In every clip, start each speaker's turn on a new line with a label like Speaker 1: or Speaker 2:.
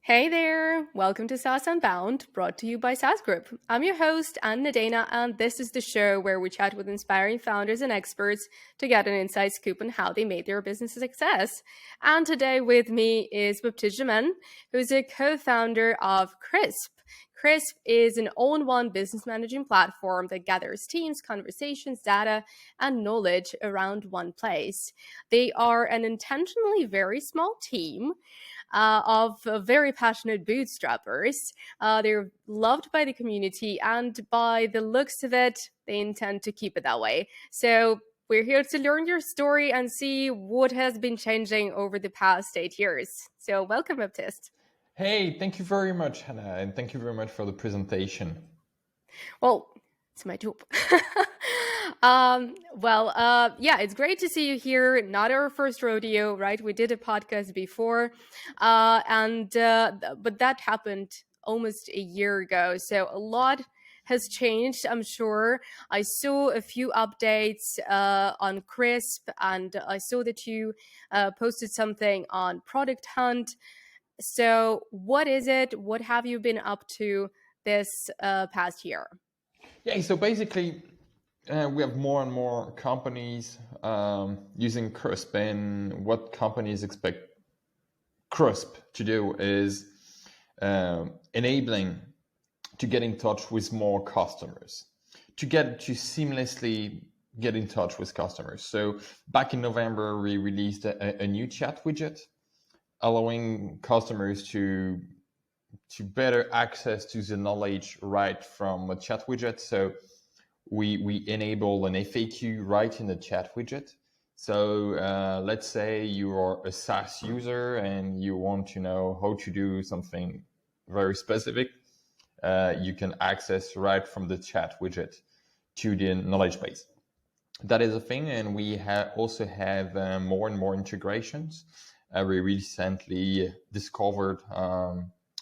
Speaker 1: Hey there! Welcome to SaaS Unbound, brought to you by SaaS Group. I'm your host, Anna Nadeina, and this is the show where we chat with inspiring founders and experts to get an inside scoop on how they made their business a success. And today with me is Baptiste Jamin, who's a co-founder of Crisp. Crisp is an all-in-one business managing platform that gathers teams, conversations, data, and knowledge around one place. They are an intentionally very small team of very passionate bootstrappers. They're loved by the community, and by the looks of it, they intend to keep it that way. So we're here to learn your story and see what has been changing over the past 8 years. So welcome, Baptiste.
Speaker 2: Hey, thank you very much, Hannah, and thank you very much for the presentation.
Speaker 1: Well, it's my job. Yeah, it's great to see you here. Not our first rodeo, right? We did a podcast before, but that happened almost a year ago. So a lot has changed, I'm sure. I saw a few updates on Crisp, and I saw that you posted something on Product Hunt. So what is it? What have you been up to this past year?
Speaker 2: Yeah, so basically, we have more and more companies using Crisp, and what companies expect Crisp to do is enabling to get in touch with more customers, to seamlessly get in touch with customers. So back in November, we released a new chat widget, allowing customers to better access to the knowledge right from a chat widget. So we enable an FAQ right in the chat widget. So let's say you are a SaaS user and you want to know how to do something very specific. You can access right from the chat widget to the knowledge base. That is a thing, and we also have more and more integrations. We recently discovered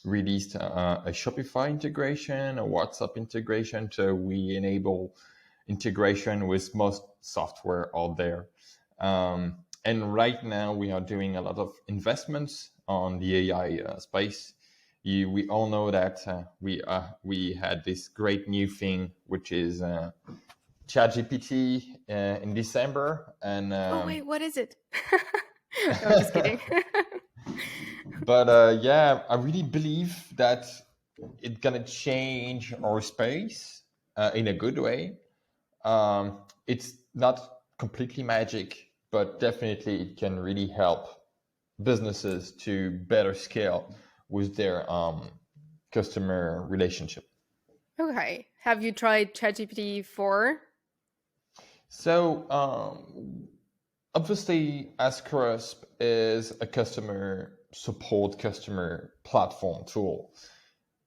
Speaker 2: released a Shopify integration, a WhatsApp integration. So we enable integration with most software out there. And right now we are doing a lot of investments on the AI space. We all know that we had this great new thing, which is ChatGPT in December. And
Speaker 1: Oh, wait, what is it? No, I'm just kidding.
Speaker 2: But yeah, I really believe that it's gonna change our space in a good way. It's not completely magic, but definitely it can really help businesses to better scale with their customer relationship.
Speaker 1: Okay. Have you tried ChatGPT 4?
Speaker 2: So obviously, as Crisp is a customer support, customer platform tool,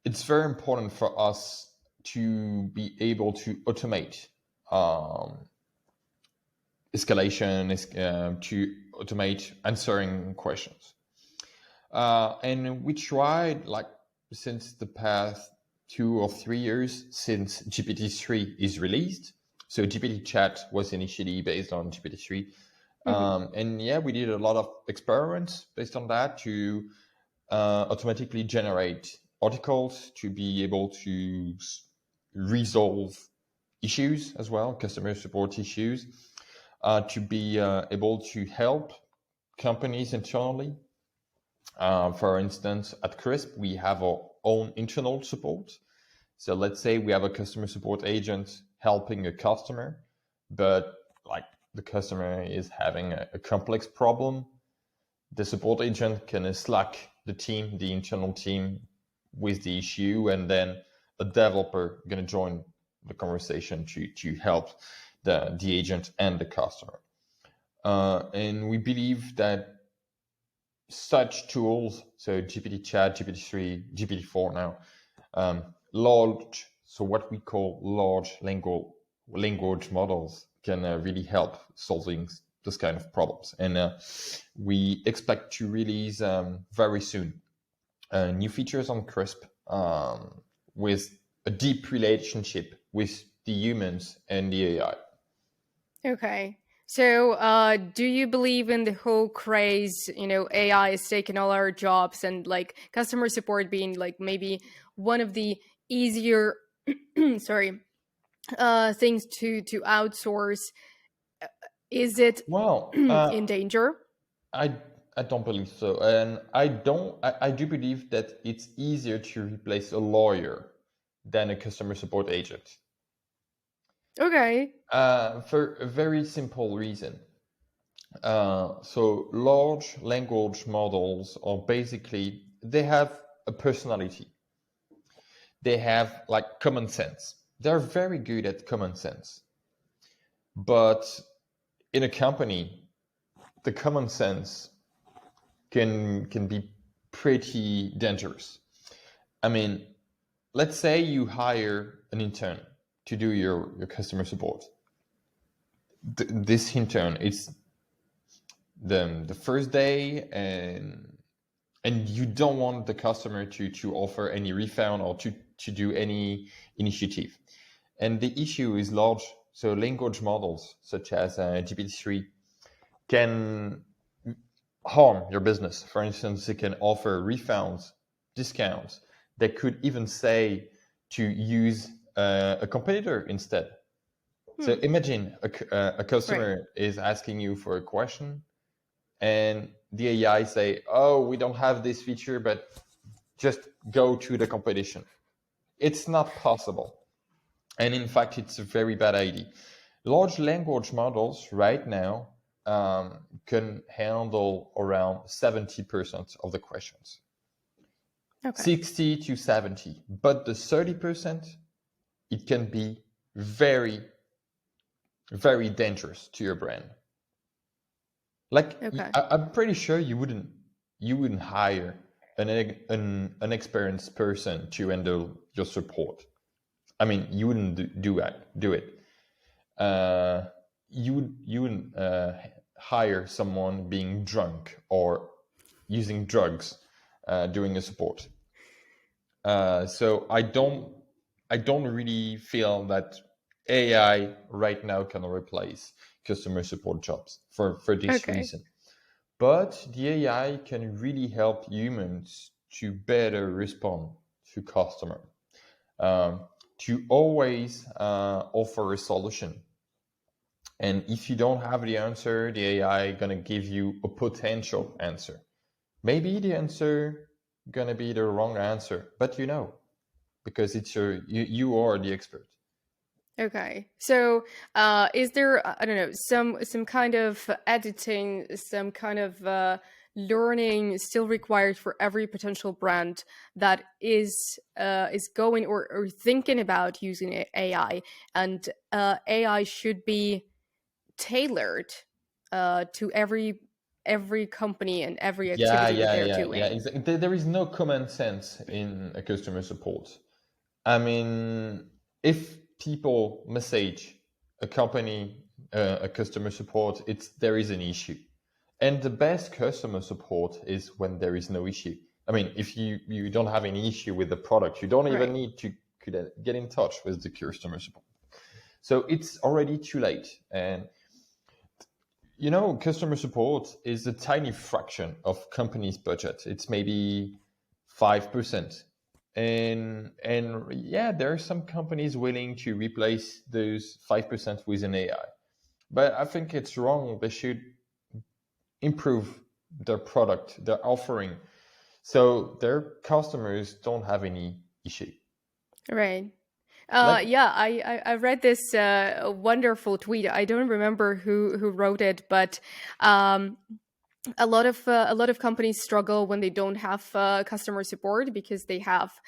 Speaker 2: it's very important for us to be able to automate escalation, to automate answering questions. And we tried, like, since the past 2 or 3 years since GPT-3 is released. So GPT chat was initially based on GPT-3. And yeah, we did a lot of experiments based on that to automatically generate articles, to be able to resolve issues as well, customer support issues, to be able to help companies internally. For instance, at Crisp, we have our own internal support. So let's say we have a customer support agent helping a customer, but like the customer is having a complex problem. The support agent can Slack the internal team with the issue, and then a developer going to join the conversation to help the agent and the customer. And we believe that such tools, so GPT chat, GPT-3, GPT-4 now, so what we call large language models can really help solving this kind of problems. And we expect to release very soon new features on Crisp with a deep relationship with the humans and the AI.
Speaker 1: Okay. So, do you believe in the whole craze? AI is taking all our jobs, and like customer support being like maybe one of the easier, sorry, things to outsource. Is it
Speaker 2: Well,
Speaker 1: in danger?
Speaker 2: I I don't believe so, and I do believe that it's easier to replace a lawyer than a customer support agent.
Speaker 1: Okay.
Speaker 2: For a very simple reason. So large language models are basically they have a personality. They have like common sense. They're very good at common sense. But in a company, the common sense can be pretty dangerous. I mean, let's say you hire an intern to do your customer support. This intern, it's the first day, and you don't want the customer to offer any refund or to do any initiative. And the issue is large. So language models such as GPT-3 can harm your business. For instance, it can offer refunds, discounts. They could even say to use a competitor instead. So imagine a
Speaker 1: Right.
Speaker 2: customer is asking you for a question, and the AI say, "Oh, we don't have this feature, but just go to the competition." It's not possible. And in fact, it's a very bad idea. Large language models right now can handle around 70% of the questions,
Speaker 1: Okay.
Speaker 2: 60 to 70. But the 30%, it can be very, very dangerous to your brand. Like
Speaker 1: Okay.
Speaker 2: I'm pretty sure you wouldn't hire an experienced person to handle your support. I mean, you wouldn't do it. Uh, you wouldn't hire someone being drunk or using drugs doing a support. So I don't really feel that AI right now can replace customer support jobs for this
Speaker 1: Okay.
Speaker 2: reason. But the AI can really help humans to better respond to customer, to always offer a solution. And if you don't have the answer, the AI gonna give you a potential answer. Maybe the answer gonna be the wrong answer, but because you are the expert.
Speaker 1: Okay. So, is there, I don't know, some kind of editing, some kind of learning still required for every potential brand that is going or thinking about using AI, and AI should be tailored to every company and every
Speaker 2: Yeah,
Speaker 1: activity that
Speaker 2: yeah,
Speaker 1: they're
Speaker 2: yeah, yeah.
Speaker 1: doing.
Speaker 2: Exactly. There is no common sense in a customer support. I mean, if people message a company, a customer support, there is an issue. And the best customer support is when there is no issue. I mean, if you don't have any issue with the product, you don't even
Speaker 1: Right.
Speaker 2: need to get in touch with the customer support. So it's already too late. And customer support is a tiny fraction of company's budget. It's maybe 5%. And yeah, there are some companies willing to replace those 5% with an AI. But I think it's wrong. They should improve their product, their offering, so their customers don't have any issue.
Speaker 1: Right.
Speaker 2: Like,
Speaker 1: Yeah, I read this wonderful tweet. I don't remember who wrote it, but um, a lot of companies struggle when they don't have customer support because they have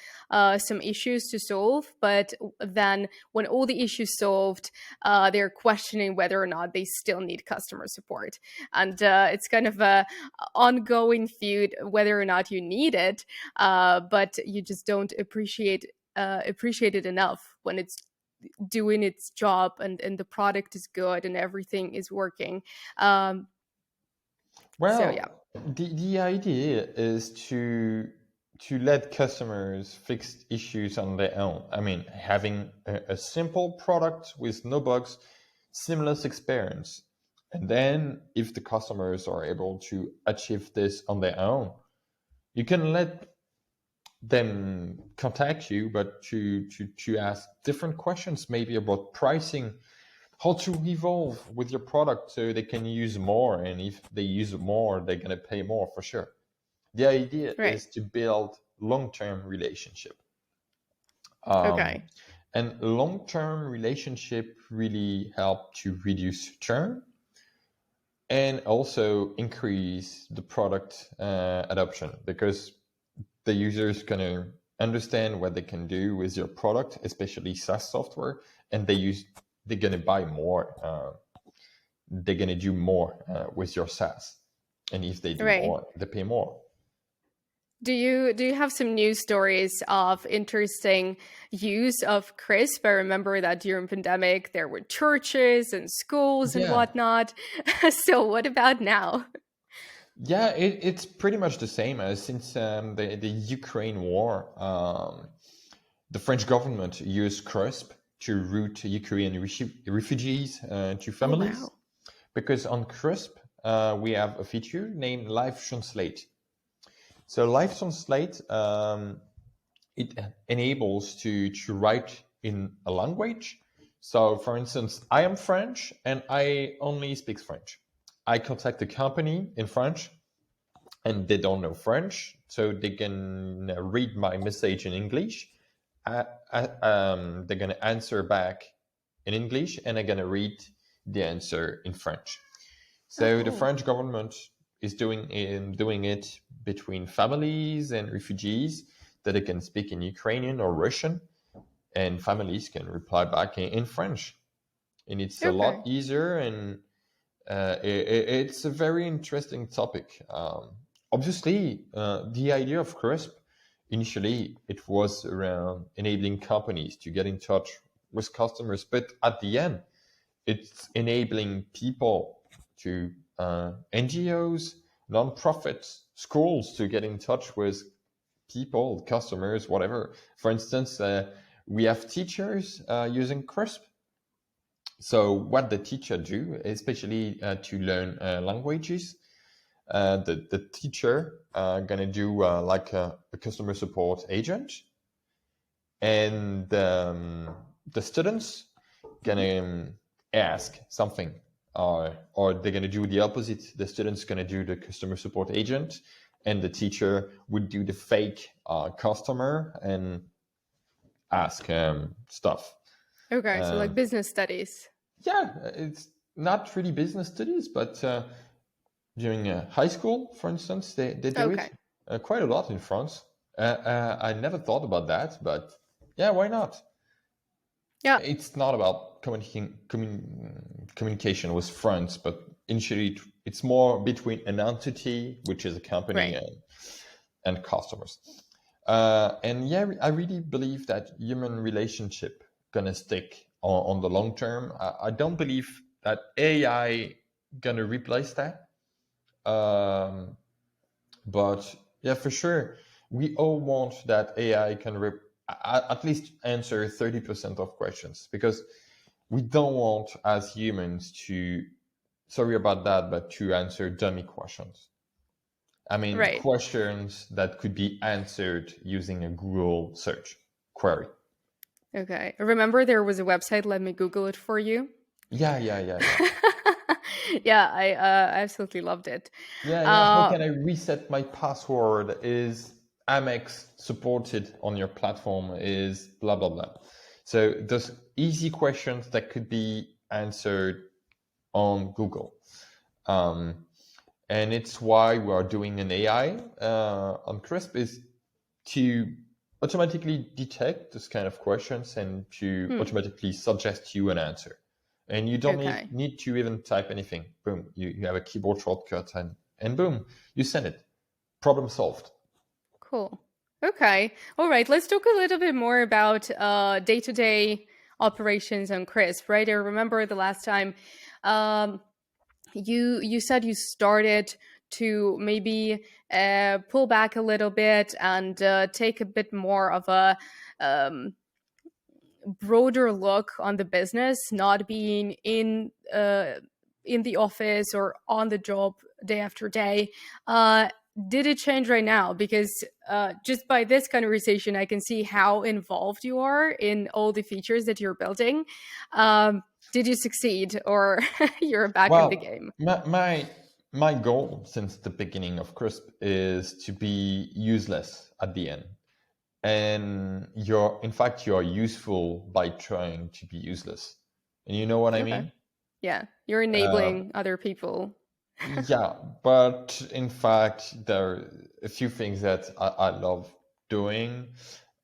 Speaker 1: some issues to solve. But then when all the issues solved, they're questioning whether or not they still need customer support, and it's kind of a ongoing feud whether or not you need it, but you just don't appreciate it enough when it's doing its job and the product is good and everything is working. Um, so yeah.
Speaker 2: well, the idea is to let customers fix issues on their own. I mean, having a simple product with no bugs, seamless experience. And then if the customers are able to achieve this on their own, you can let them contact you, but to ask different questions, maybe about pricing, how to evolve with your product so they can use more. And if they use more, they're going to pay more for sure. The idea
Speaker 1: Right.
Speaker 2: is to build long-term relationship.
Speaker 1: Okay.
Speaker 2: And long-term relationship really help to reduce churn and also increase the product adoption, because the user is going to understand what they can do with your product, especially SaaS software, and they're going to buy more. They're going to do more with your SaaS, and if they do
Speaker 1: Right.
Speaker 2: more, they pay more.
Speaker 1: Do you have some news stories of interesting use of CRISP? I remember that during pandemic there were churches and schools and
Speaker 2: Yeah,
Speaker 1: whatnot. So what about now?
Speaker 2: yeah, it's pretty much the same as since the Ukraine war. The French government used CRISP to route Ukrainian refugees to
Speaker 1: Oh
Speaker 2: families,
Speaker 1: wow.
Speaker 2: because on CRISP we have a feature named Live Translate. So Live Translate, it enables to write in a language. So for instance, I am French and I only speak French. I contact a company in French and they don't know French, so they can read my message in English. They're going to answer back in English, and they're going to read the answer in French.
Speaker 1: Oh
Speaker 2: So the
Speaker 1: cool.
Speaker 2: French government is doing it between families and refugees that they can speak in Ukrainian or Russian, and families can reply back in French. And it's a lot
Speaker 1: Okay.
Speaker 2: easier, and it's a very interesting topic. Obviously, the idea of CRISP initially it was around enabling companies to get in touch with customers, but at the end, it's enabling people to NGOs, nonprofits, schools to get in touch with people, customers, whatever. For instance, we have teachers using CRISP. So what the teacher do, especially to learn languages, the teacher gonna do like a customer support agent, and the students gonna ask something, or they're gonna do the opposite. The students gonna do the customer support agent, and the teacher would do the fake customer and ask stuff.
Speaker 1: Okay. So like
Speaker 2: Um,
Speaker 1: business studies.
Speaker 2: yeah, it's not really business studies, but during high school, for instance, they do it
Speaker 1: Okay.
Speaker 2: quite a lot in France. I never thought about that, but yeah, why not?
Speaker 1: Yeah.
Speaker 2: It's not about communication with friends, but initially it's more between an entity, which is a company,
Speaker 1: Right.
Speaker 2: and customers. And yeah, I really believe that human relationship gonna stick on the long term. I don't believe that AI gonna replace that. Um, but yeah, for sure, we all want that AI can at least answer 30% of questions, because we don't want as humans to, sorry about that, but to answer dummy questions. I mean,
Speaker 1: Right.
Speaker 2: questions that could be answered using a Google search query.
Speaker 1: Okay. Remember there was a website, let me Google it for you.
Speaker 2: Yeah, yeah, yeah, yeah.
Speaker 1: Yeah, I absolutely loved it.
Speaker 2: Yeah, yeah. How
Speaker 1: Uh
Speaker 2: can I reset my password? Is Amex supported on your platform? Is blah, blah, blah. So those easy questions that could be answered on Google. Um, and it's why we are doing an AI on Crisp, is to automatically detect this kind of questions and to
Speaker 1: hmm,
Speaker 2: automatically suggest you an answer. And you don't
Speaker 1: okay.
Speaker 2: need to even type anything. Boom, you have a keyboard shortcut, and boom, you send it. Problem solved.
Speaker 1: Cool. Okay. All right. Let's talk a little bit more about day-to-day operations on Crisp, right? I remember the last time um, you said you started to maybe pull back a little bit and take a bit more of a um, broader look on the business, not being in the office or on the job day after day. Did it change right now? Because just by this conversation, I can see how involved you are in all the features that you're building. Did you succeed, or you're back in the
Speaker 2: Well,
Speaker 1: game?
Speaker 2: my goal since the beginning of Crisp is to be useless at the end. And in fact, you're useful by trying to be useless. And you know what I
Speaker 1: Okay.
Speaker 2: mean?
Speaker 1: Yeah, you're
Speaker 2: Um,
Speaker 1: enabling other people.
Speaker 2: yeah, but in fact, there are a few things that I love doing,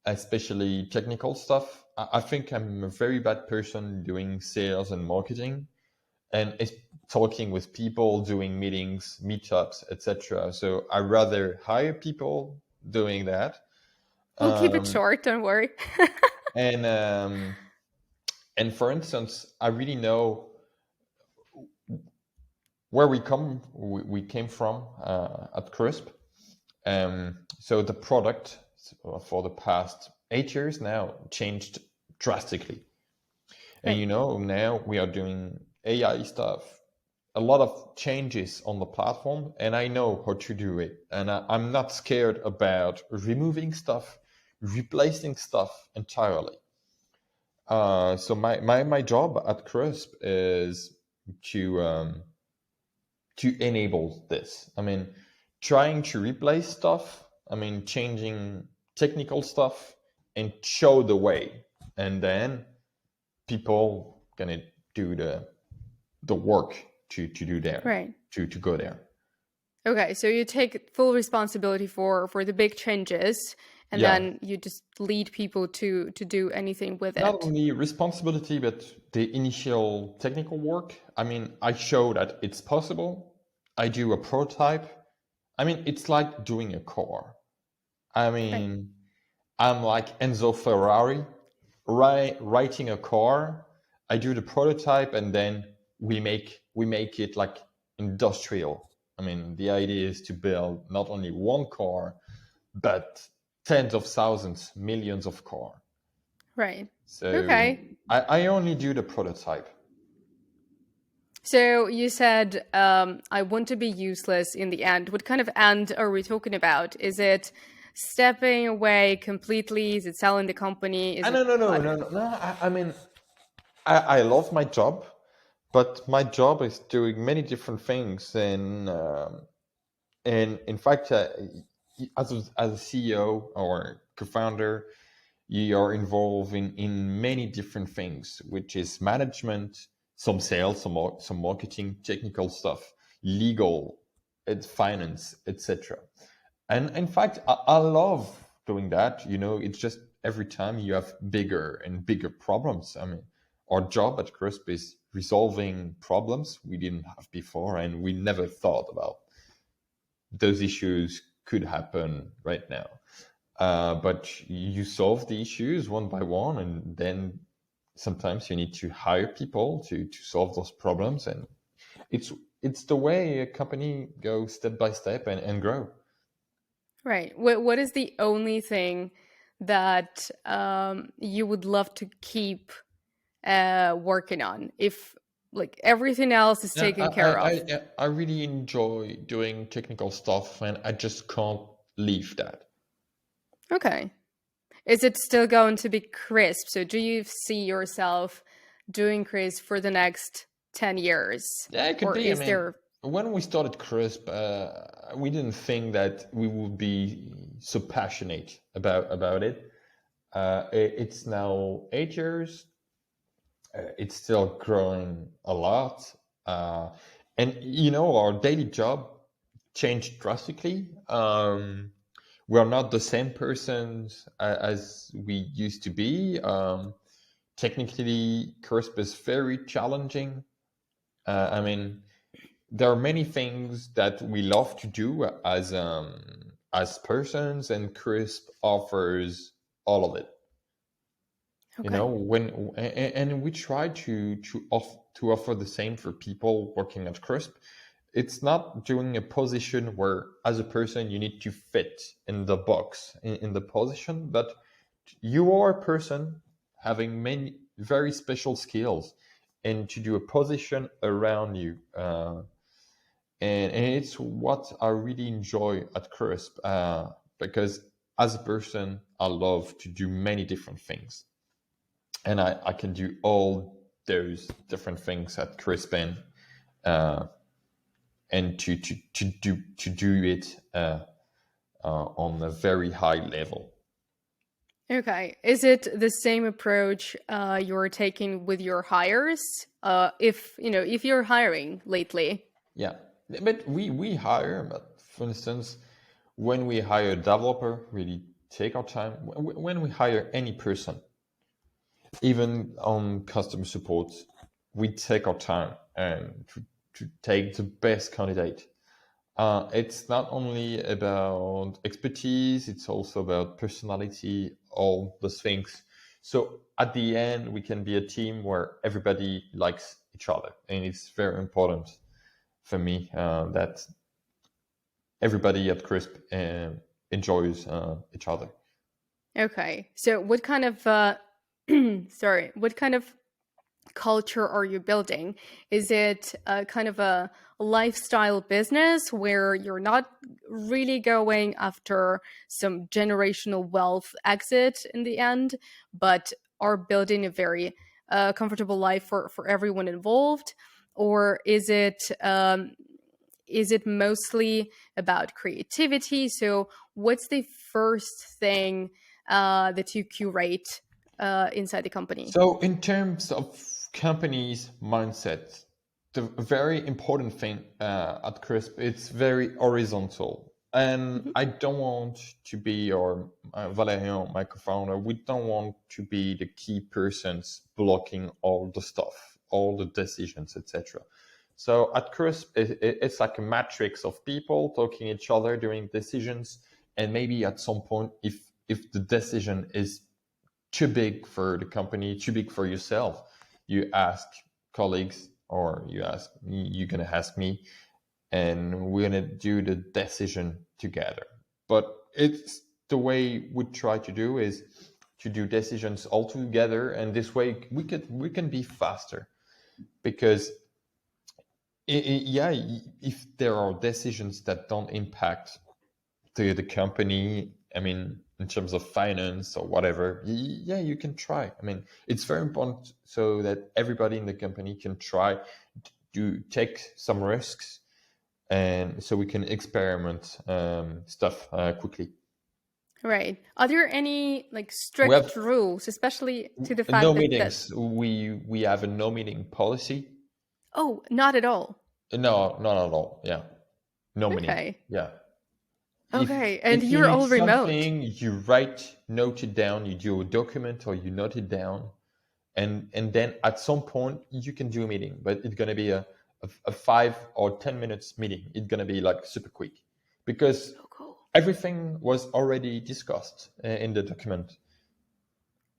Speaker 2: especially technical stuff. I think I'm a very bad person doing sales and marketing, and it's talking with people, doing meetings, meetups, etc. So I rather hire people doing that.
Speaker 1: We'll keep it
Speaker 2: Um,
Speaker 1: short, don't worry.
Speaker 2: and um, and for instance, I really know where we came from at Crisp. So the product for the past 8 years now changed drastically. And
Speaker 1: Right.
Speaker 2: you know, now we are doing AI stuff, a lot of changes on the platform, and I know how to do it. And I'm not scared about removing stuff, replacing stuff entirely. So my job at Crisp is to um, to enable this. I mean, trying to replace stuff. I mean, changing technical stuff and show the way, and then people gonna do the work to do there
Speaker 1: Right.
Speaker 2: to go there.
Speaker 1: Okay, so you take full responsibility for the big changes, and
Speaker 2: Yeah,
Speaker 1: then you just lead people to do anything with
Speaker 2: not
Speaker 1: it.
Speaker 2: only responsibility but the initial technical work. I mean, I show that it's possible. I do a prototype. I mean, it's like doing a car. I
Speaker 1: Right.
Speaker 2: mean, I'm like Enzo Ferrari, writing a car. I do the prototype, and then we make it like industrial. I mean, the idea is to build not only one car, but tens of thousands, millions of car.
Speaker 1: Right.
Speaker 2: So
Speaker 1: Okay.
Speaker 2: I only do the prototype.
Speaker 1: So you said I want to be useless in the end. What kind of end are we talking about? Is it stepping away completely? Is it selling the company? Is
Speaker 2: Ah,
Speaker 1: it
Speaker 2: no, no, no,
Speaker 1: I
Speaker 2: no,
Speaker 1: don't
Speaker 2: no, no. I mean, I love my job, but my job is doing many different things, and in fact, as a CEO or co-founder, you are involved in many different things, which is management, some sales, some marketing, technical stuff, legal, finance, etc. And in fact, I love doing that. You know, it's just every time you have bigger and bigger problems. I mean, our job at Crisp is resolving problems we didn't have before, and we never thought about those issues could happen right now. But you solve the issues one by one, and then sometimes you need to hire people to solve those problems. And it's it's the way a company goes step by step and grow.
Speaker 1: right. What is the only thing that you would love to keep working on if like everything else is
Speaker 2: Yeah,
Speaker 1: taken care of?
Speaker 2: I really enjoy doing technical stuff, and I just can't leave that.
Speaker 1: Okay. Is it still going to be crisp? So do you see yourself doing crisp for the next 10 years?
Speaker 2: Yeah, it could
Speaker 1: Or
Speaker 2: be. I
Speaker 1: is
Speaker 2: mean,
Speaker 1: there
Speaker 2: when we started Crisp, we didn't think that we would be so passionate about it. It's now 8 years. It's still growing a lot, uh, and you know our daily job changed drastically. We are not the same persons as we used to be. Technically, Crisp is very challenging. I mean, there are many things that we love to do as persons, and Crisp offers all of it. You know,
Speaker 1: okay?
Speaker 2: and we try to offer the same for people working at Crisp. It's not doing a position where, as a person, you need to fit in the box in the position, but you are a person having many very special skills, and to do a position around you. And it's what I really enjoy at Crisp, because as a person, I love to do many different things, and I can do all those different things at Crisp, and to do it on a very high level.
Speaker 1: Okay. Is it the same approach you're taking with your hires? If you're hiring lately.
Speaker 2: Yeah, but we hire, but for instance, when we hire a developer, really take our time. When we hire any person, even on customer support, we take our time and to take the best candidate. It's not only about expertise, it's also about personality, all those things. So at the end, we can be a team where everybody likes each other. And it's very important for me that everybody at Crisp enjoys each other.
Speaker 1: Okay. So what kind of sorry, what kind of culture are you building? Is it a kind of a lifestyle business where you're not really going after some generational wealth exit in the end, but are building a very comfortable life for everyone involved? Or is it mostly about creativity? So what's the first thing that you curate inside the company?
Speaker 2: So in terms of companies' mindset, the very important thing at Crisp, it's very horizontal. And
Speaker 1: Mhm.
Speaker 2: I don't want to be, or Valerian, my co-founder, we don't want to be the key persons blocking all the stuff, all the decisions, etc. So at Crisp, it's like a matrix of people talking each other during decisions, and maybe at some point, if the decision is too big for the company, too big for yourself, you ask colleagues, or you're gonna ask me, and we're gonna do the decision together. But it's the way we try to do is to do decisions all together, and this way we can be faster, because yeah, if there are decisions that don't impact the company, I mean, in terms of finance or whatever, yeah, you can try. I mean, it's very important so that everybody in the company can try to take some risks, and so we can experiment stuff quickly.
Speaker 1: Right. Are there any like
Speaker 2: We have
Speaker 1: strict rules, especially to the
Speaker 2: no
Speaker 1: fact that
Speaker 2: meetings. We have a no meeting policy.
Speaker 1: oh, not at all.
Speaker 2: No, not at all. Yeah, no meeting.
Speaker 1: Okay.
Speaker 2: Yeah.
Speaker 1: Okay. And
Speaker 2: If you
Speaker 1: you're
Speaker 2: need
Speaker 1: all remote.
Speaker 2: something, you write, note it down, you do a document, or you note it down, and then at some point you can do a meeting, but it's gonna be a 5 or 10 minutes meeting. It's gonna be like super quick, because
Speaker 1: Oh, cool.
Speaker 2: everything was already discussed in the document.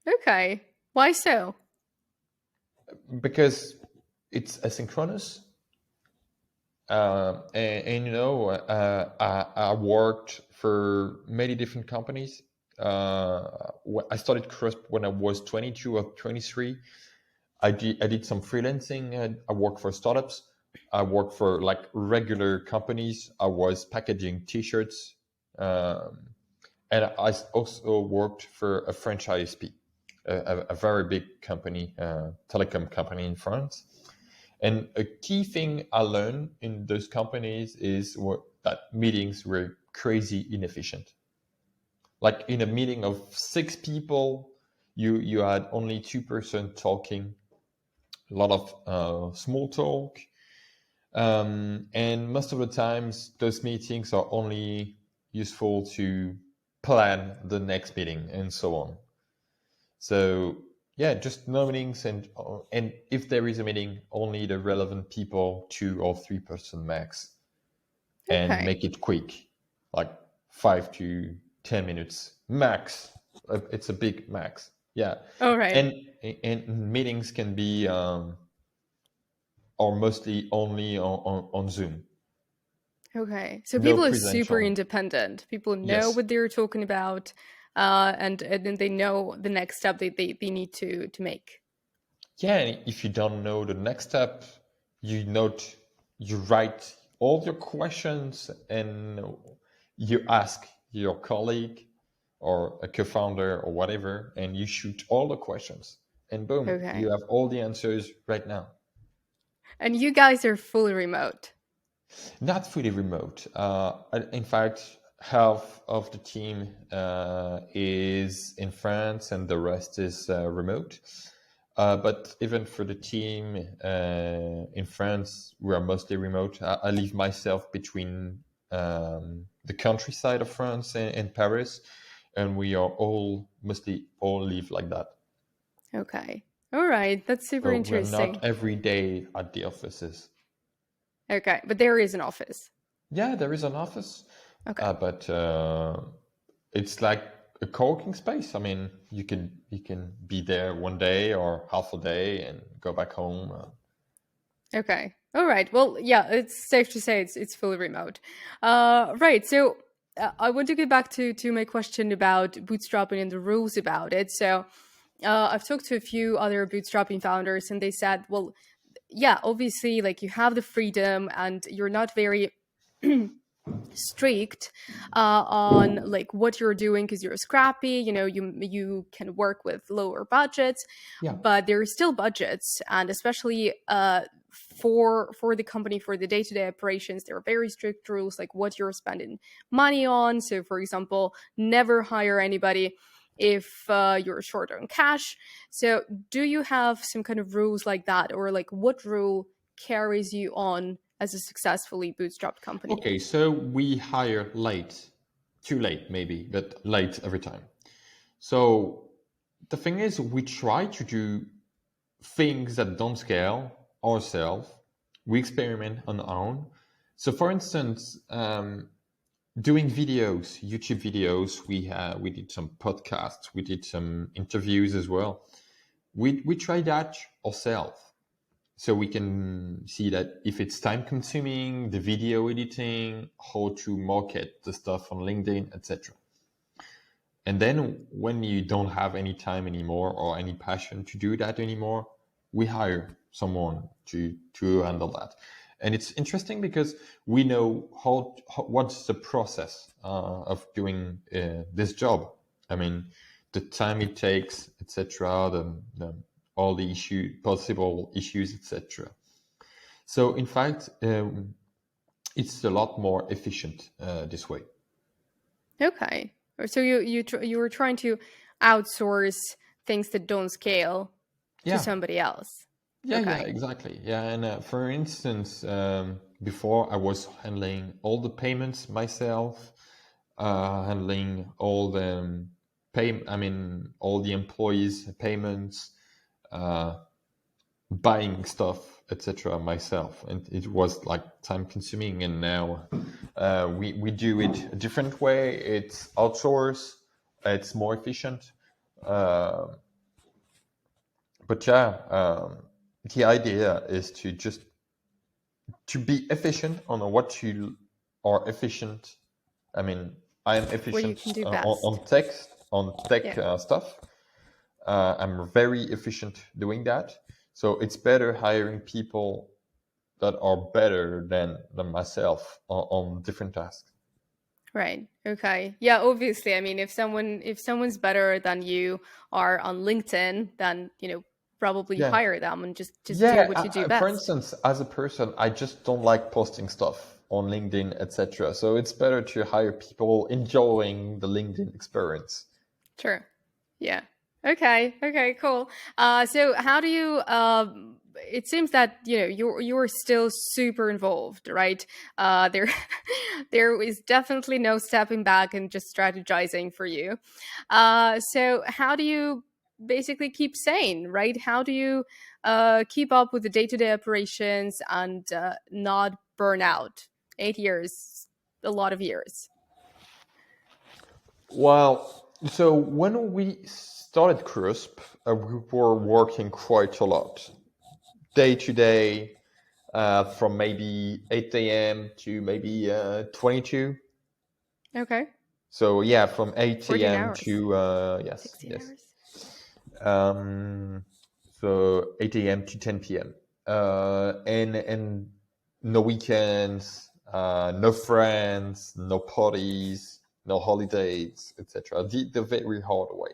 Speaker 1: Okay. Why so?
Speaker 2: Because it's asynchronous. And you know, I worked for many different companies. I started Crisp when I was 22 or 23. I did some freelancing. And I worked for startups. I worked for like regular companies. I was packaging T-shirts, um, and I also worked for a French ISP, a very big company, telecom company in France. And a key thing I learned in those companies is that meetings were crazy inefficient. Like in a meeting of 6 people, you had only 2 person talking, a lot of small talk, and most of the times those meetings are only useful to plan the next meeting and so on. So yeah, just no meetings, and if there is a meeting, only the relevant people, 2 or 3 person max, and
Speaker 1: Okay.
Speaker 2: make it quick, like 5 to 10 minutes max. It's a big max. Yeah,
Speaker 1: All right.
Speaker 2: and and meetings can be or mostly only on Zoom.
Speaker 1: Okay. So
Speaker 2: No
Speaker 1: people are super
Speaker 2: presential.
Speaker 1: independent. People know
Speaker 2: Yes,
Speaker 1: what they're talking about, and then they know the next step they need to make.
Speaker 2: Yeah, and if you don't know the next step, you write all your questions and you ask your colleague or a co-founder or whatever, and you shoot all the questions, and boom, you
Speaker 1: Okay.
Speaker 2: have all the answers right now.
Speaker 1: And you guys are fully remote.
Speaker 2: Not fully remote. In fact, half of the team is in France and the rest is remote. But even for the team in France, we are mostly remote. I live myself between the countryside of France and Paris, and we are all mostly all live like that.
Speaker 1: Okay. All right. That's super
Speaker 2: So we're not
Speaker 1: interesting.
Speaker 2: every day at the offices.
Speaker 1: Okay. But there is an office.
Speaker 2: Yeah, there is an office,
Speaker 1: Okay.
Speaker 2: but it's like a co-working space. I mean, you can be there one day or half a day and go back home.
Speaker 1: Okay. All right. Well, yeah, it's safe to say it's fully remote. Right. So I want to get back to my question about bootstrapping and the rules about it. So I've talked to a few other bootstrapping founders, and they said, well, yeah, obviously, like you have the freedom, and you're not very strict on like what you're doing because you're scrappy. You know, you can work with lower budgets,
Speaker 2: Yeah.
Speaker 1: but there are still budgets, and especially for the company, for the day-to-day operations, there are very strict rules like what you're spending money on. So for example, never hire anybody if you're short on cash. So do you have some kind of rules like that, or like what rule carries you on as a successfully bootstrapped company?
Speaker 2: Okay, so we hire late, too late maybe, but late every time. So the thing is, we try to do things that don't scale ourselves. We experiment on our own. So, for instance, doing videos, YouTube videos, we did some podcasts, we did some interviews as well. We try that ourselves, so we can see that if it's time consuming, the video editing, how to market the stuff on LinkedIn, etc. And then when you don't have any time anymore or any passion to do that anymore, we hire someone to handle that. And it's interesting because we know what's the process of doing this job. I mean, the time it takes, etc. All the possible issues, etc. So in fact, it's a lot more efficient this way.
Speaker 1: Okay. So you were trying to outsource things that don't scale to
Speaker 2: Yeah.
Speaker 1: somebody else.
Speaker 2: Yeah,
Speaker 1: Okay.
Speaker 2: exactly. Yeah, and for instance, before I was handling all the payments myself, handling all the all the employees' payments, uh, buying stuff, etc. myself, and it was like time consuming. And now we do it a different way. It's outsourced. It's more efficient. Uh, but yeah, the idea is to just to be efficient on what you are efficient. I mean, I am
Speaker 1: What you
Speaker 2: efficient
Speaker 1: can do
Speaker 2: on
Speaker 1: best.
Speaker 2: tech
Speaker 1: Yeah.
Speaker 2: stuff. I'm very efficient doing that. So it's better hiring people that are better than myself on different tasks.
Speaker 1: Right. Okay. Yeah, obviously. I mean, if someone's better than you are on LinkedIn, then, probably
Speaker 2: Yeah.
Speaker 1: hire them and just do
Speaker 2: Yeah.
Speaker 1: what you do
Speaker 2: For
Speaker 1: best.
Speaker 2: instance, as a person, I just don't like posting stuff on LinkedIn, etc. So it's better to hire people enjoying the LinkedIn experience.
Speaker 1: Sure. Yeah. Okay. Okay. Cool. So how do you? It seems that you're still super involved, right? There, there is definitely no stepping back and just strategizing for you. So how do you basically keep sane, right? How do you keep up with the day-to-day operations and not burn out? 8 years, a lot of years.
Speaker 2: Well, so when we started CRUSP, we were working quite a lot, day to day, from maybe 8 a.m. to maybe 22.
Speaker 1: Okay.
Speaker 2: So yeah, from 8
Speaker 1: 14
Speaker 2: a.m.
Speaker 1: hours.
Speaker 2: to yes,
Speaker 1: 16
Speaker 2: yes.
Speaker 1: hours.
Speaker 2: Um, so 8 a.m. to 10 p.m. And no weekends, no friends, no parties, no holidays, etc. The very hard way.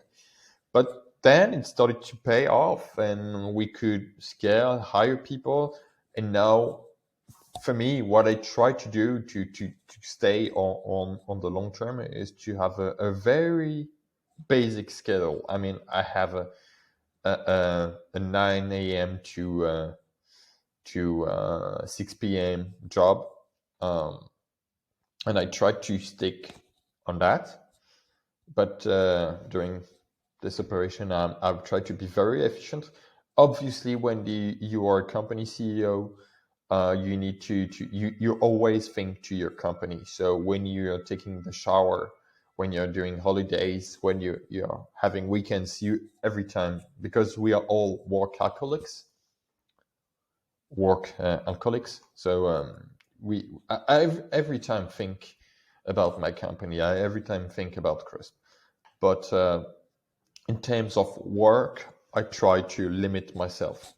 Speaker 2: But then it started to pay off, and we could scale, hire people, and now, for me, what I try to do to stay on the long term is to have a very basic schedule. I mean, I have a 9 a.m. to 6 p.m. job, and I try to stick on that. But during this operation, I've tried to be very efficient. Obviously, when you are a company CEO, you need to you always think to your company. So when you're taking the shower, when you're doing holidays, when you're having weekends, you every time, because we are all work alcoholics. So I every time think about my company. I every time think about Crisp. But in terms of work, I try to limit myself,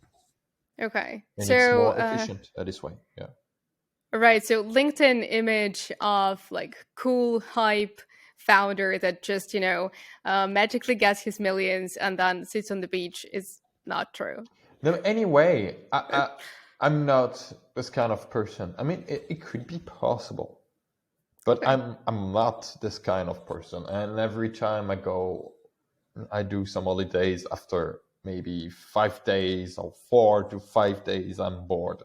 Speaker 1: Okay.
Speaker 2: and it's
Speaker 1: So,
Speaker 2: more efficient this way. Yeah.
Speaker 1: right. So LinkedIn image of like cool hype founder that just, magically gets his millions and then sits on the beach is not true.
Speaker 2: No, anyway, I'm not this kind of person. I mean, it could be possible, but
Speaker 1: Okay.
Speaker 2: I'm not this kind of person. And every time I do some holidays, after maybe 5 days or 4 to 5 days, I'm bored.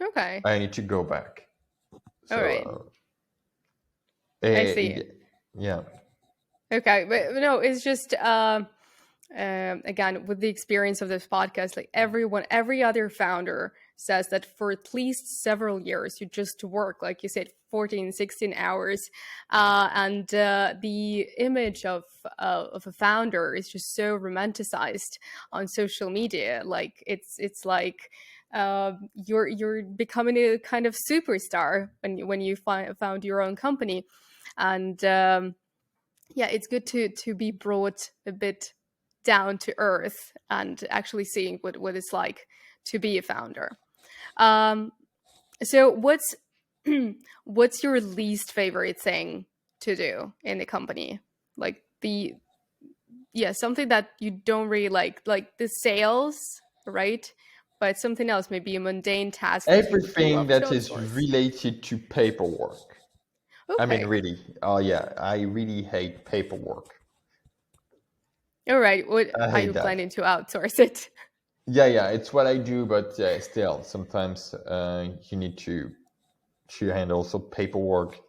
Speaker 1: Okay.
Speaker 2: I need to go back.
Speaker 1: All right.
Speaker 2: So
Speaker 1: I see.
Speaker 2: yeah.
Speaker 1: Okay. But no, it's just again with the experience of this podcast, like every other founder says that for at least several years you just work, like you said, 14, 16 hours, and the image of a founder is just so romanticized on social media. Like it's like you're becoming a kind of superstar when you found your own company. And yeah, it's good to be brought a bit down to earth and actually seeing what it's like to be a founder. Um, so what's your least favorite thing to do in the company? Like something that you don't really like the sales, right? But something else, maybe a mundane task that you
Speaker 2: Everything
Speaker 1: love to
Speaker 2: that is
Speaker 1: outsource.
Speaker 2: related to paperwork. I mean,
Speaker 1: Okay.
Speaker 2: really. Oh, yeah. I really hate paperwork.
Speaker 1: All right. What
Speaker 2: I
Speaker 1: are
Speaker 2: hate
Speaker 1: you
Speaker 2: that.
Speaker 1: planning to outsource it?
Speaker 2: Yeah. It's what I do, but still, sometimes you need to handle some paperwork.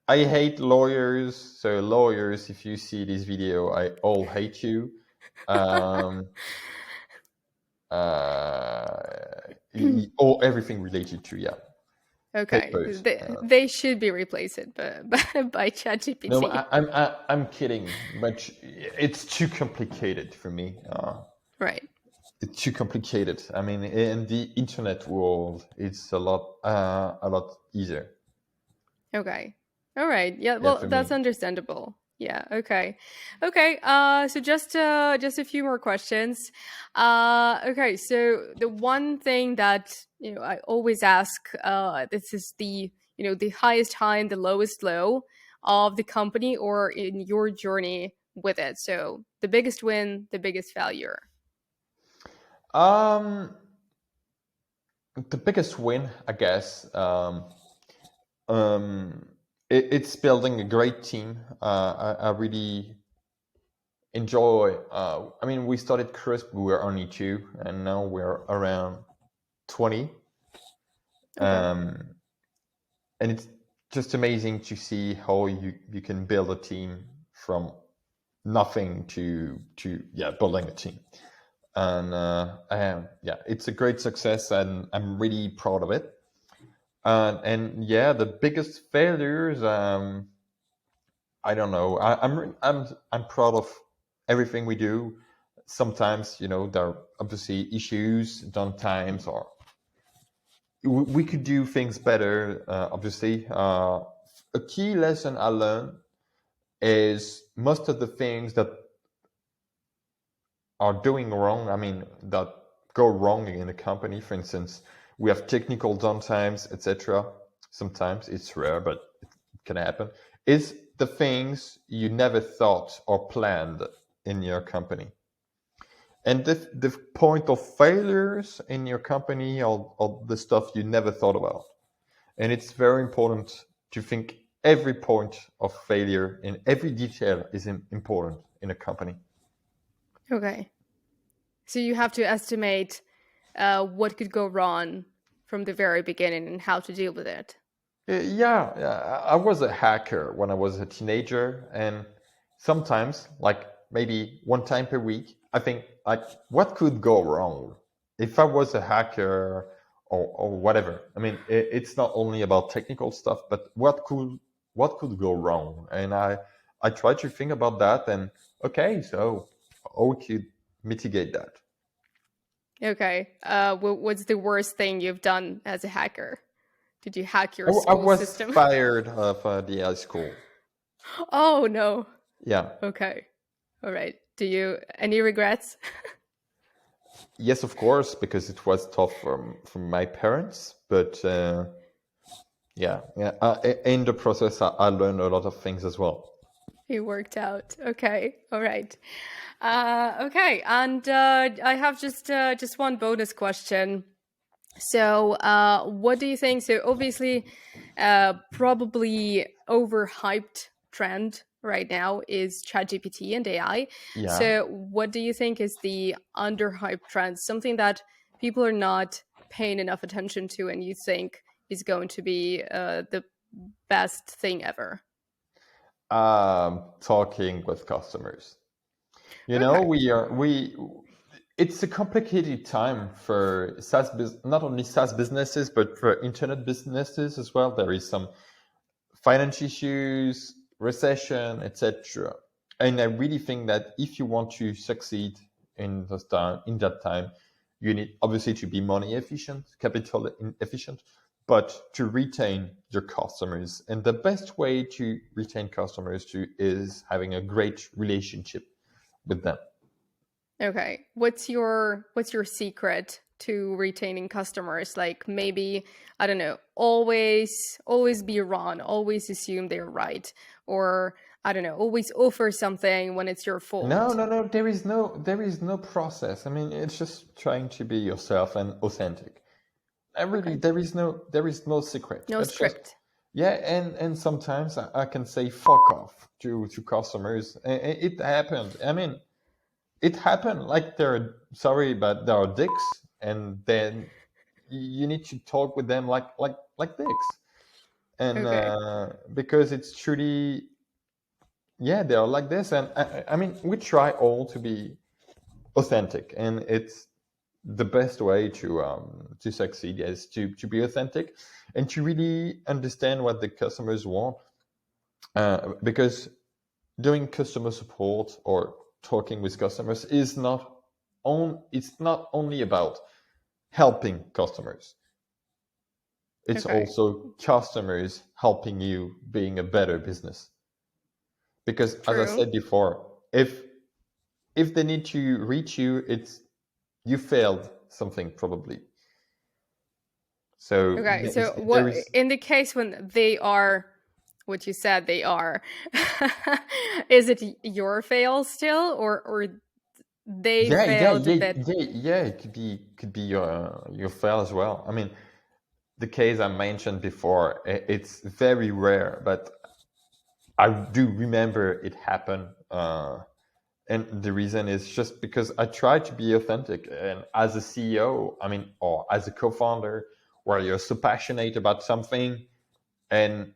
Speaker 2: I hate lawyers. So, lawyers, if you see this video, I all hate you. Um, everything related to, yeah,
Speaker 1: Okay,
Speaker 2: papers.
Speaker 1: they should be replaced by
Speaker 2: No,
Speaker 1: ChatGPT.
Speaker 2: I'm kidding, but it's too complicated for me.
Speaker 1: Right.
Speaker 2: It's too complicated. I mean, in the internet world, it's a lot easier.
Speaker 1: Okay. All right. Yeah.
Speaker 2: Yeah,
Speaker 1: Well,
Speaker 2: for
Speaker 1: that's
Speaker 2: me.
Speaker 1: understandable. Yeah. Okay. Okay. So just a few more questions. Okay. So the one thing that I always ask, this is the highest high and the lowest low of the company or in your journey with it. So the biggest win, the biggest failure.
Speaker 2: Um, the biggest win, I guess, um, it's building a great team. I really enjoy. I mean, we started Crisp, we were only two, and now we're around 20.
Speaker 1: Okay.
Speaker 2: Um, and it's just amazing to see how you can build a team from nothing to building a team. And it's a great success, and I'm really proud of it. And yeah, the biggest failures, I don't know. I'm proud of everything we do. Sometimes, there are obviously issues, downtimes, or we could do things better. Obviously, a key lesson I learned is most of the things that are doing wrong, I mean, that go wrong in a company. For instance, we have technical downtimes, etc. Sometimes it's rare, but it can happen. Is the things you never thought or planned in your company. And the point of failures in your company or the stuff you never thought about. And it's very important to think every point of failure in every detail is important in a company.
Speaker 1: Okay. So you have to estimate what could go wrong from the very beginning and how to deal with it.
Speaker 2: Yeah, I was a hacker when I was a teenager, and sometimes, like maybe one time per week, I think like what could go wrong if I was a hacker or whatever. I mean, it's not only about technical stuff, but what could go wrong, and I try to think about that, and okay, so how we could mitigate that.
Speaker 1: Okay. What's the worst thing you've done as a hacker? Did you hack your
Speaker 2: I
Speaker 1: school
Speaker 2: was
Speaker 1: system?
Speaker 2: fired of the high school.
Speaker 1: Oh no.
Speaker 2: Yeah.
Speaker 1: Okay. All right. Do you any regrets?
Speaker 2: Yes, of course, because it was tough from my parents. But yeah. In the process, I learned a lot of things as well.
Speaker 1: It worked out. Okay. All right. Okay. And I have just one bonus question. So, what do you think? So, obviously, probably overhyped trend right now is ChatGPT and AI.
Speaker 2: Yeah.
Speaker 1: So, what do you think is the underhyped trend? Something that people are not paying enough attention to, and you think is going to be the best thing ever?
Speaker 2: Talking with customers. You know,
Speaker 1: Okay.
Speaker 2: we it's a complicated time for not only SaaS businesses, but for internet businesses as well. There is some finance issues, recession, etc. And I really think that if you want to succeed in that time, you need obviously to be money efficient, capital efficient, but to retain your customers. And the best way to retain customers is having a great relationship with them.
Speaker 1: Okay. What's your secret to retaining customers? Like maybe, I don't know, always be wrong, always assume they're right, or I don't know, always offer something when it's your
Speaker 2: No,
Speaker 1: fault.
Speaker 2: no, no. There is no process. I mean, it's just trying to be yourself and authentic. And really,
Speaker 1: Okay.
Speaker 2: there is no secret.
Speaker 1: No
Speaker 2: It's just
Speaker 1: script.
Speaker 2: yeah, and sometimes I can say fuck off to customers. It happened. I mean, it happened. Like they're sorry, but they are dicks, and then you need to talk with them like dicks, and
Speaker 1: Okay.
Speaker 2: because it's truly yeah, they are like this, and I mean, we try all to be authentic, and it's the best way to succeed is to be authentic and to really understand what the customers want, because doing customer support or talking with customers is not on it's not only about helping customers, it's
Speaker 1: Okay.
Speaker 2: also customers helping you being a better business, because as I
Speaker 1: True.
Speaker 2: said before, if they need to reach you, it's you failed something probably. So
Speaker 1: Okay. So
Speaker 2: there
Speaker 1: what
Speaker 2: is
Speaker 1: in the case when they are what you said they are, is it your fail still, or they
Speaker 2: yeah, yeah,
Speaker 1: failed a
Speaker 2: yeah,
Speaker 1: bit?
Speaker 2: yeah, yeah. It could be your fail as well. I mean, the case I mentioned before, it's very rare, but I do remember it happened. And the reason is just because I try to be authentic. And as a CEO, I mean, or as a co-founder, where you're so passionate about something, and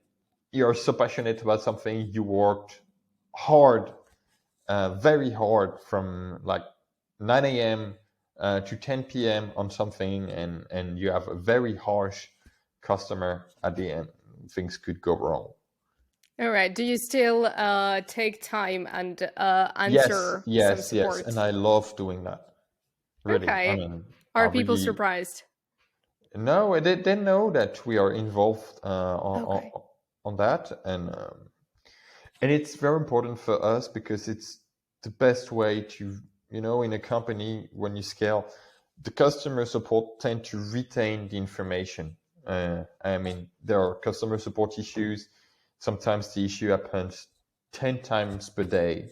Speaker 2: you're so passionate about something, you worked hard, very hard from like 9 a.m. To 10 p.m. on something, and you have a very harsh customer at the end, things could go wrong.
Speaker 1: All right. Do you still take time and
Speaker 2: Yes,
Speaker 1: answer some
Speaker 2: yes, yes, and
Speaker 1: support?
Speaker 2: I love doing that. Really, I
Speaker 1: Okay.
Speaker 2: mean, I
Speaker 1: Are people
Speaker 2: really
Speaker 1: surprised?
Speaker 2: no. They know that we are involved
Speaker 1: Okay.
Speaker 2: on that, and it's very important for us because it's the best way to in a company, when you scale, the customer support tend to retain the information. I mean, there are customer support issues. Sometimes the issue happens 10 times per day,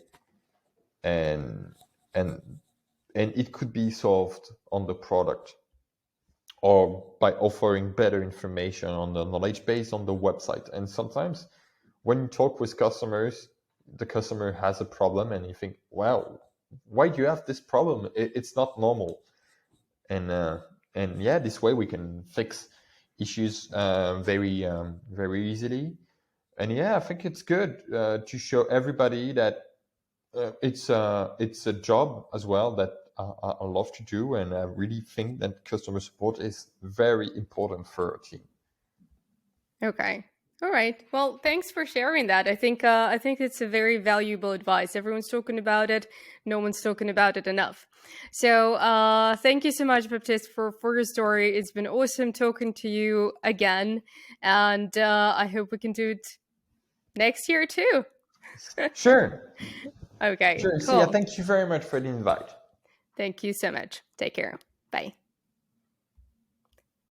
Speaker 2: and and it could be solved on the product or by offering better information on the knowledge base on the website. And sometimes when you talk with customers, the customer has a problem and you think, wow, why do you have this problem? It's not normal. And yeah, this way we can fix issues very easily. And yeah, I think it's good to show everybody that it's a job as well that I love to do, and I really think that customer support is very important for a team.
Speaker 1: Okay. All right. Well, thanks for sharing that. I think it's a very valuable advice. Everyone's talking about it. No one's talking about it enough. So thank you so much, Baptiste, for your story. It's been awesome talking to you again. And I hope we can do it next year too.
Speaker 2: Sure.
Speaker 1: Okay,
Speaker 2: Sure. So yeah,
Speaker 1: cool.
Speaker 2: thank you very much for the invite.
Speaker 1: Thank you so much. Take care. Bye.